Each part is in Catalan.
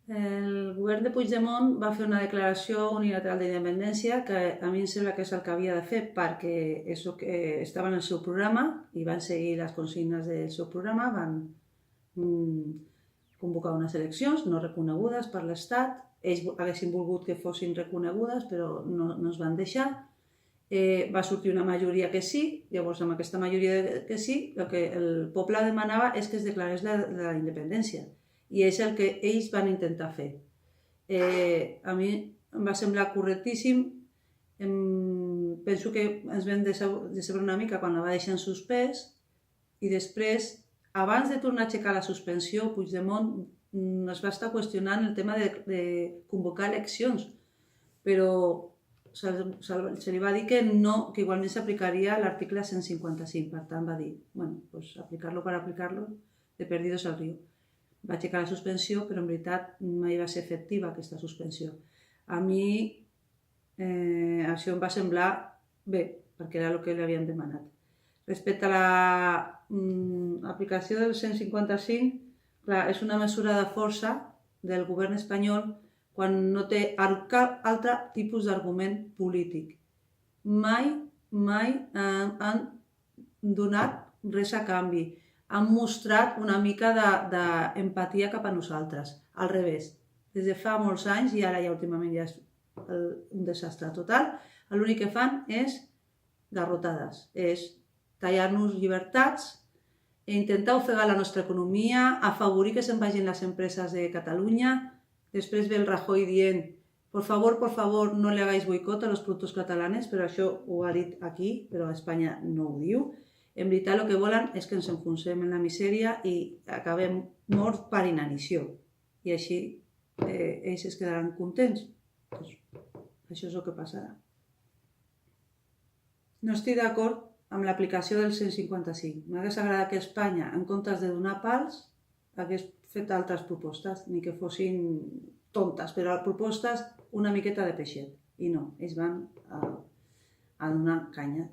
El govern de Puigdemont va fer una declaració unilateral d'independència que a mi em sembla que és el que havia de fer perquè això que estava en el seu programa i van seguir les consignes del seu programa, van convocar unes eleccions no reconegudes per l'Estat. Ells haguessin volgut que fossin reconegudes però no es van deixar. Va sortir una majoria que sí, llavors amb aquesta majoria que sí, el que el poble demanava és que es declarés la independència. I és el que ells van intentar fer. A mi em va semblar correctíssim. Penso que ens vam decebre una mica quan la va deixar en suspès i després, abans de tornar a aixecar la suspensió, Puigdemont es va estar qüestionant el tema de convocar eleccions, però se li va dir que no, que igualment s'aplicaria l'article 155. Per tant, va dir, bueno, pues aplicar-lo per aplicar-lo, de perdidos al río. Va aixecar la suspensió, però en veritat mai va ser efectiva aquesta suspensió. A mi això em va semblar bé, perquè era el que li havien demanat. Respecte a l'aplicació del 155, clar, és una mesura de força del govern espanyol quan no té cap altre tipus d'argument polític. Mai han donat res a canvi. Han mostrat una mica d'empatia cap a nosaltres. Al revés, des de fa molts anys i ara ja últimament ja és un desastre total, l'únic que fan és garrotades, és tallar-nos llibertats, intentar ofegar la nostra economia, afavorir que se'n vagin les empreses de Catalunya. Després ve el Rajoy dient por favor, no le hagáis boicot a los productos catalanes, però això ho ha dit aquí, però a Espanya no ho diu. En veritat el que volen és que ens enfonsem en la misèria i acabem morts per inanició. I així ells es quedaran contents. Doncs això és el que passarà. No estic d'acord amb l'aplicació del 155. M'hagués agradat que Espanya, en comptes de donar pals, hagués fet altres propostes, ni que fossin tontes, però propostes una miqueta de peixet. I no, ells van a donar canya.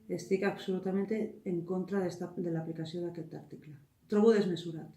Estic absolutament en contra de l'aplicació d'aquest article. Trobo desmesurat.